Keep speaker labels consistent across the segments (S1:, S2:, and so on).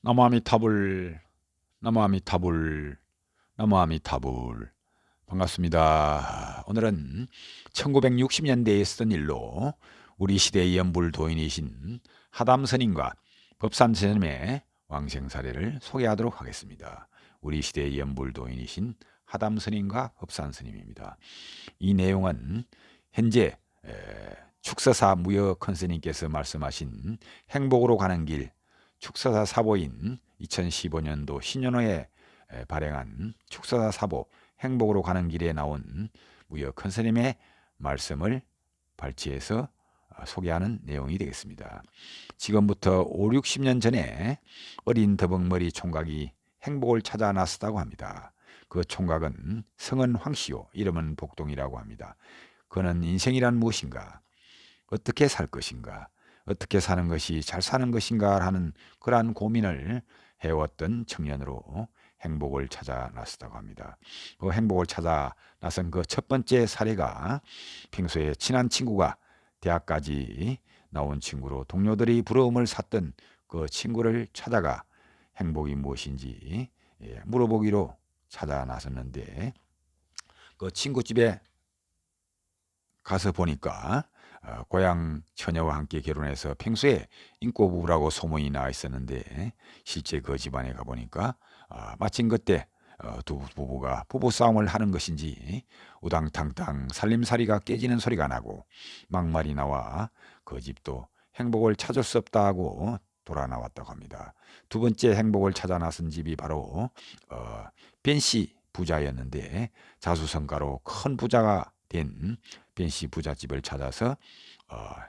S1: 나무아미타불, 나무아미타불, 나무아미타불. 반갑습니다. 오늘은 1960년대에 있었던 일로 우리 시대의 연불도인이신 하담스님과 법산스님의 왕생사례를 소개하도록 하겠습니다. 우리 시대의 연불도인이신 하담스님과 법산스님입니다. 이 내용은 현재 축서사 무여컨스님께서 말씀하신 행복으로 가는 길 축서사 사보인 2015년도 신년호에 발행한 축서사 사보 행복으로 가는 길에 나온 무여컨스님의 말씀을 발췌해서 소개하는 내용이 되겠습니다. 지금부터 5, 60년 전에 어린 더벅머리 총각이 행복을 찾아 나섰다고 합니다. 그 총각은 성은 황씨요 이름은 복동이라고 합니다. 그는 인생이란 무엇인가, 어떻게 살 것인가, 어떻게 사는 것이 잘 사는 것인가 하는 그러한 고민을 해왔던 청년으로 행복을 찾아 나섰다고 합니다. 그 행복을 찾아 나선 그 첫 번째 사례가 평소에 친한 친구가 대학까지 나온 친구로 동료들이 부러움을 샀던 그 친구를 찾아가 행복이 무엇인지 물어보기로 찾아 나섰는데, 그 친구 집에 가서 보니까 고향 처녀와 함께 결혼해서 평소에 인꼬부부라고 소문이 나 있었는데, 실제 그 집안에 가보니까 마침 그때 두 부부가 부부싸움을 하는 것인지 우당탕탕 살림살이가 깨지는 소리가 나고 막말이 나와 그 집도 행복을 찾을 수 없다고 돌아 나왔다고 합니다. 두 번째 행복을 찾아 나선 집이 바로 벤씨 부자였는데, 자수성가로 큰 부자가 된 벤씨 부잣집을 찾아서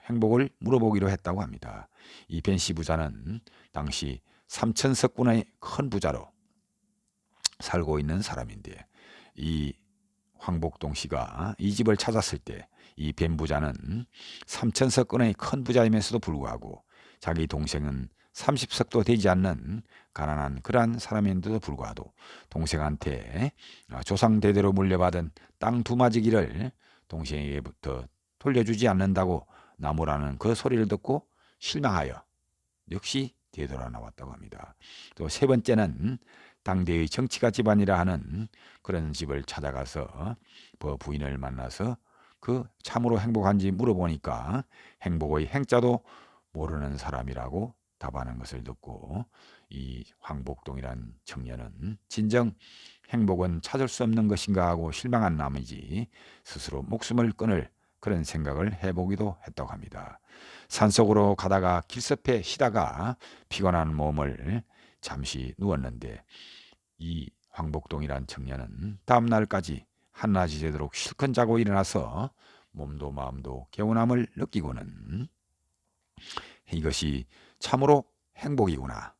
S1: 행복을 물어보기로 했다고 합니다. 이 벤씨 부자는 당시 3천석군의 큰 부자로 살고 있는 사람인데, 이 황복동 씨가 이 집을 찾았을 때 이 벤 부자는 3천석군의 큰 부자이면서도 불구하고 자기 동생은 30석도 되지 않는 가난한 그러한 사람인데도 불구하고 동생한테 조상 대대로 물려받은 땅 두마지기를 동생에게부터 돌려주지 않는다고 나무라는 그 소리를 듣고 실망하여 역시 되돌아 나왔다고 합니다. 또 세 번째는 당대의 정치가 집안이라 하는 그런 집을 찾아가서 그 부인을 만나서 그 참으로 행복한지 물어보니까 행복의 행자도 모르는 사람이라고 답하는 것을 듣고 이 황복동이란 청년은 진정 행복은 찾을 수 없는 것인가 하고 실망한 나머지 스스로 목숨을 끊을 그런 생각을 해보기도 했다고 합니다. 산속으로 가다가 길섭에 쉬다가 피곤한 몸을 잠시 누웠는데, 이 황복동이란 청년은 다음 날까지 한낮이 되도록 실컷 자고 일어나서 몸도 마음도 개운함을 느끼고는 이것이 참으로 행복이구나,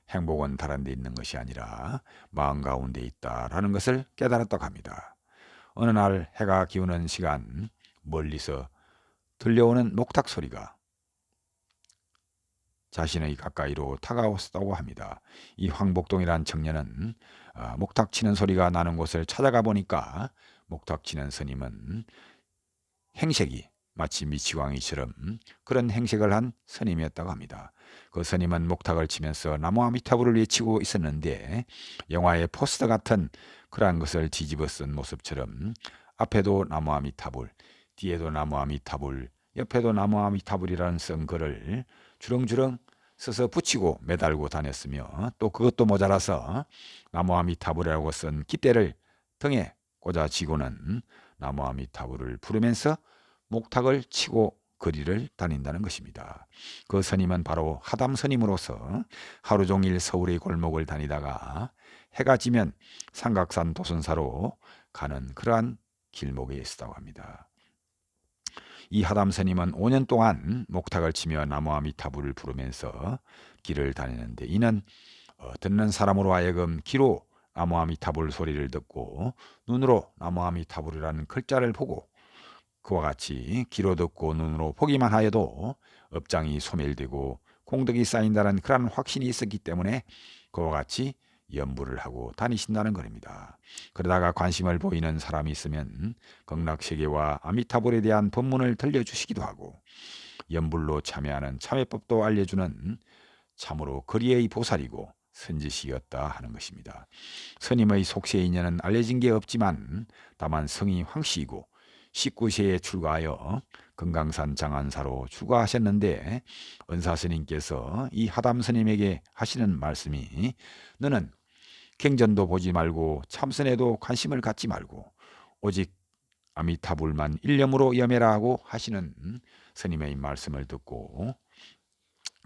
S1: 행복은 다른 데 있는 것이 아니라 마음 가운데 있다라는 것을 깨달았다고 합니다. 어느 날 해가 기우는 시간, 멀리서 들려오는 목탁 소리가 자신의 가까이로 다가왔다고 합니다. 이 황복동이란 청년은 목탁 치는 소리가 나는 곳을 찾아가 보니까 목탁 치는 스님은 행색이 마치 미치광이처럼 그런 행색을 한 스님이었다고 합니다. 그 스님은 목탁을 치면서 나무 아미타불을 외치고 있었는데, 영화의 포스터 같은 그러한 것을 뒤집어 쓴 모습처럼 앞에도 나무 아미타불, 뒤에도 나무 아미타불, 옆에도 나무 아미타불이라는 쓴 글을 주렁주렁 써서 붙이고 매달고 다녔으며, 또 그것도 모자라서 나무 아미타불이라고 쓴 깃대를 등에 꽂아 쥐고는 나무 아미타불을 부르면서 목탁을 치고 거리를 다닌다는 것입니다. 그 스님은 바로 하담 스님으로서 하루 종일 서울의 골목을 다니다가 해가 지면 삼각산 도순사로 가는 그러한 길목에 있었다고 합니다. 이 하담 스님은 5년 동안 목탁을 치며 나무 아미타불을 부르면서 길을 다니는데, 이는 듣는 사람으로 하여금 귀로 나무 아미타불 소리를 듣고 눈으로 나무 아미타불이라는 글자를 보고 그와 같이 귀로 듣고 눈으로 보기만 하여도 업장이 소멸되고 공덕이 쌓인다는 그런 확신이 있었기 때문에 그와 같이 연불을 하고 다니신다는 것입니다. 그러다가 관심을 보이는 사람이 있으면 극락세계와 아미타불에 대한 법문을 들려주시기도 하고, 연불로 참여하는 참회법도 알려주는 참으로 거리의 보살이고 선지식이었다 하는 것입니다. 스님의 속세 인연은 알려진 게 없지만 다만 성이 황씨이고 19세에 출가하여 금강산 장안사로 출가하셨는데 은사 스님께서 이 하담 스님에게 하시는 말씀이 너는 경전도 보지 말고 참선에도 관심을 갖지 말고 오직 아미타불만 일념으로 염해라 하고 하시는 스님의 말씀을 듣고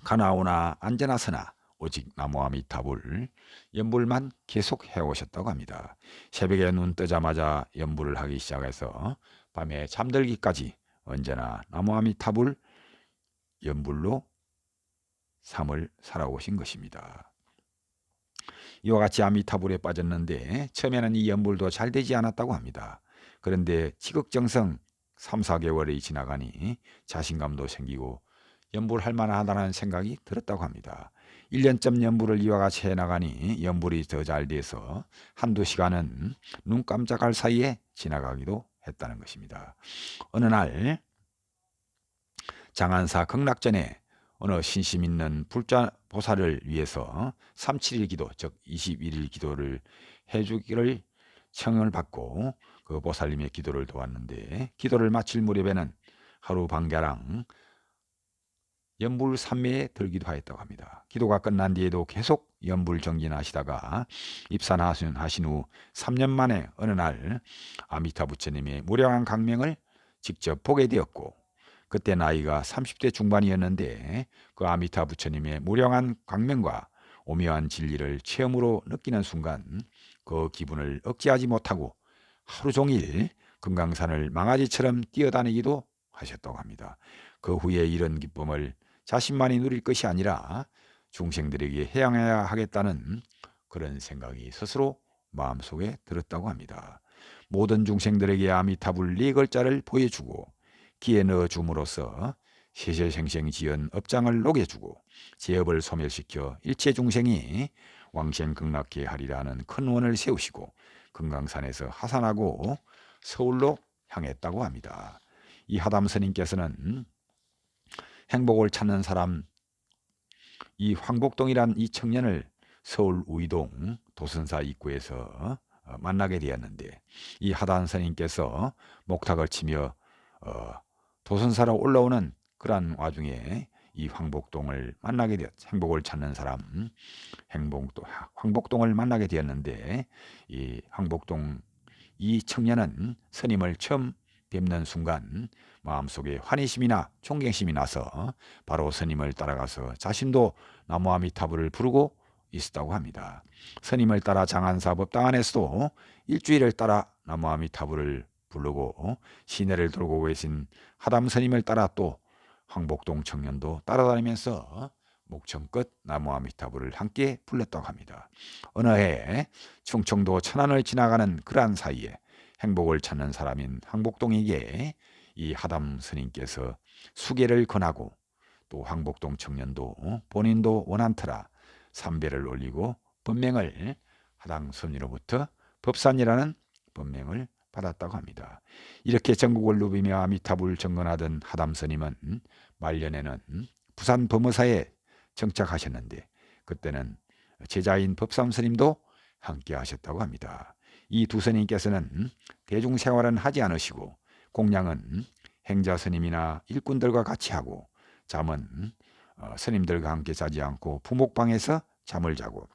S1: 가나오나 앉으나 서나 오직 나무 아미타불 연불만 계속 해오셨다고 합니다. 새벽에 눈 뜨자마자 연불을 하기 시작해서 밤에 잠들기까지 언제나 나무 아미타불 연불로 삶을 살아오신 것입니다. 이와 같이 아미타불에 빠졌는데 처음에는 이 연불도 잘 되지 않았다고 합니다. 그런데 지극정성 3, 4개월이 지나가니 자신감도 생기고 연불할 만하다는 생각이 들었다고 합니다. 1년쯤 연불을 이와 같이 해나가니 연불이 더 잘 돼서 한두 시간은 눈 깜짝할 사이에 지나가기도 했다는 것입니다. 어느 날 장안사 극락전에 어느 신심 있는 불자보살을 위해서 37일 기도, 즉 21일 기도를 해주기를 청을 받고 그 보살님의 기도를 도왔는데 기도를 마칠 무렵에는 하루 반가랑 연불 삼매에 들기도 하였다고 합니다. 기도가 끝난 뒤에도 계속 연불 정진하시다가 입산하신 후 3년 만에 어느 날 아미타 부처님의 무량한 강명을 직접 보게 되었고 그때 나이가 30대 중반이었는데 그 아미타 부처님의 무량한 강명과 오묘한 진리를 체험으로 느끼는 순간 그 기분을 억제하지 못하고 하루 종일 금강산을 망아지처럼 뛰어다니기도 하셨다고 합니다. 그 후에 이런 기쁨을 자신만이 누릴 것이 아니라 중생들에게 해양해야 하겠다는 그런 생각이 스스로 마음속에 들었다고 합니다. 모든 중생들에게 아미타불 4글자를 보여주고 기에 넣어줌으로써 세세생생 지은 업장을 녹여주고 제업을 소멸시켜 일체 중생이 왕생극락해 하리라는 큰 원을 세우시고 금강산에서 하산하고 서울로 향했다고 합니다. 이 하담 스님께서는 행복을 찾는 사람 이 황복동이란 이 청년을 서울 우이동 도선사 입구에서 만나게 되었는데 이 하담 스님께서 목탁을 치며 도선사로 올라오는 그러한 와중에 이 황복동을 만나게 되었 행복을 찾는 사람 황복동을 만나게 되었는데 이 황복동 이 청년은 스님을 처음 뵙는 순간 마음속에 환희심이나 존경심이 나서 바로 스님을 따라가서 자신도 나무 아미타불을 부르고 있었다고 합니다. 스님을 따라 장안사 법당 안에서도 일주일을 따라 나무 아미타불을 부르고 시내를 돌고 계신 하담 스님을 따라 또 황복동 청년도 따라다니면서 목청 끝 나무 아미타불을 함께 불렀다고 합니다. 어느 해 충청도 천안을 지나가는 그러한 사이에 행복을 찾는 사람인 황복동에게 이 하담 스님께서 수계를 권하고 또 황복동 청년도 본인도 원한터라 삼배를 올리고 법명을 하담 스님으로부터 법산이라는 법명을 받았다고 합니다. 이렇게 전국을 누비며 아미타불 정건하던 하담 스님은 말년에는 부산 범어사에 정착하셨는데 그때는 제자인 법삼 스님도 함께 하셨다고 합니다. 이 두 스님께서는 대중생활은 하지 않으시고 공양은 행자 스님이나 일꾼들과 같이 하고 잠은 스님들과 함께 자지 않고 부목방에서 잠을 자고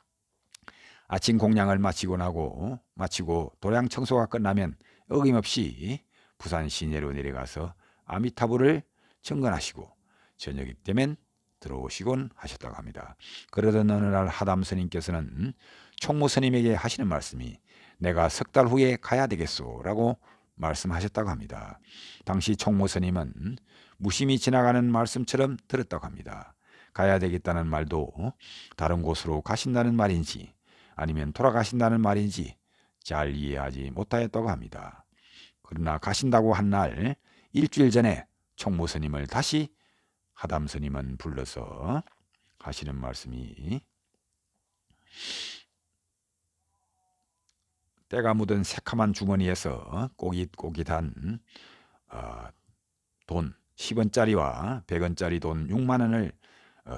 S1: 아침 공양을 마치고 도량 청소가 끝나면 어김없이 부산 시내로 내려가서 아미타불을 정건하시고 저녁이 되면 들어오시곤 하셨다고 합니다. 그러던 어느 날 하담 스님께서는 총무 스님에게 하시는 말씀이 내가 석 달 후에 가야 되겠소 라고 말씀하셨다고 합니다. 당시 총무 스님은 무심히 지나가는 말씀처럼 들었다고 합니다. 가야 되겠다는 말도 다른 곳으로 가신다는 말인지 아니면 돌아가신다는 말인지 잘 이해하지 못하였다고 합니다. 그러나 가신다고 한 날 일주일 전에 총무 스님을 다시 하담 스님은 불러서 하시는 말씀이 때가 묻은 새카만 주머니에서 꼬깃꼬깃한 돈 10원짜리와 100원짜리 돈 6만 원을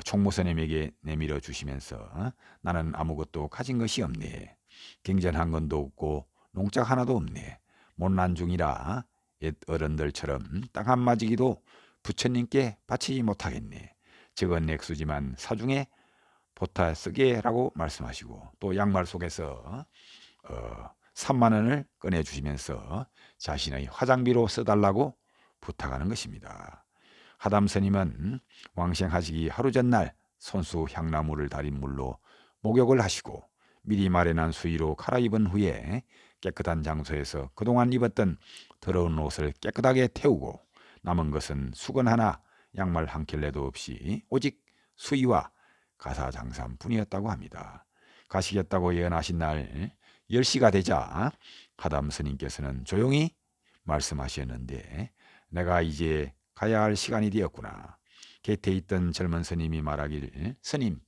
S1: 총무스님에게 내밀어 주시면서 나는 아무것도 가진 것이 없네. 경전한 건도 없고 농작 하나도 없네. 못난 중이라 옛 어른들처럼 땅 한 마지기도 부처님께 바치지 못하겠네. 적은 액수지만 사중에 보타 쓰게라고 말씀하시고 또 양말 속에서 3만 원을 꺼내 주시면서 자신의 화장비로 써달라고 부탁하는 것입니다. 하담 스님은 왕생하시기 하루 전날 손수 향나무를 달인 물로 목욕을 하시고 미리 마련한 수의로 갈아입은 후에 깨끗한 장소에서 그동안 입었던 더러운 옷을 깨끗하게 태우고 남은 것은 수건 하나, 양말 한 켤레도 없이 오직 수의와 가사장삼뿐이었다고 합니다. 가시겠다고 예언하신 날 10시가 되자 하담 스님께서는 조용히 말씀하셨는데 내가 이제 가야 할 시간이 되었구나. 곁에 있던 젊은 스님이 말하길 스님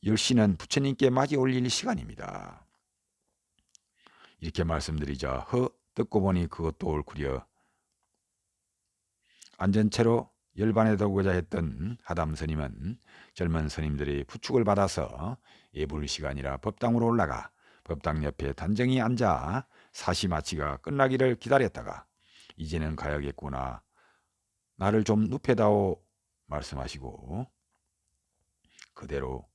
S1: 10시는 부처님께 맞이 올릴 시간입니다. 이렇게 말씀드리자 듣고 보니 그것도 옳구려. 앉은 채로 열반에 두고자 했던 하담 스님은 젊은 스님들의 부축을 받아서 예불 시간이라 법당으로 올라가 법당 옆에 단정히 앉아 사시마치가 끝나기를 기다렸다가 이제는 가야겠구나. 나를 좀 눕혀다오 말씀하시고 그대로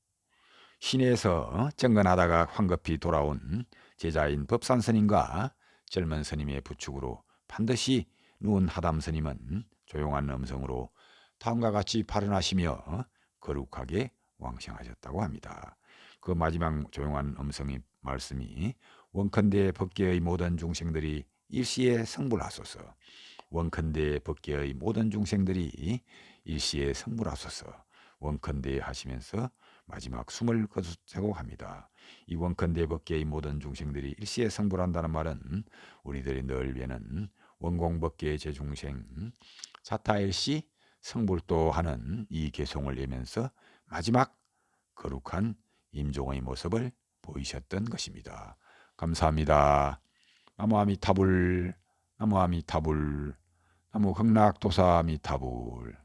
S1: 시내에서 정근하다가 황급히 돌아온 제자인 법산 스님과 젊은 스님의 부축으로 반드시 누운 하담 스님은 조용한 음성으로 다음과 같이 발언하시며 거룩하게 왕생하셨다고 합니다. 그 마지막 조용한 음성의 말씀이 원컨대 법계의 모든 중생들이 일시에 성불하소서. 원컨대 법계의 모든 중생들이 일시에 성불하소서. 원컨대 하시면서 마지막 숨을 거두고 합니다. 이 원컨대 법계의 모든 중생들이 일시에 성불한다는 말은 우리들이 늘 뵈는 원공법계의 제중생 자타일시 성불도 하는 이 개송을 예면서 마지막 거룩한 임종의 모습을 보이셨던 것입니다. 감사합니다. 나무 아미타불, 나무 아미타불, 나무 극락도사 아미타불.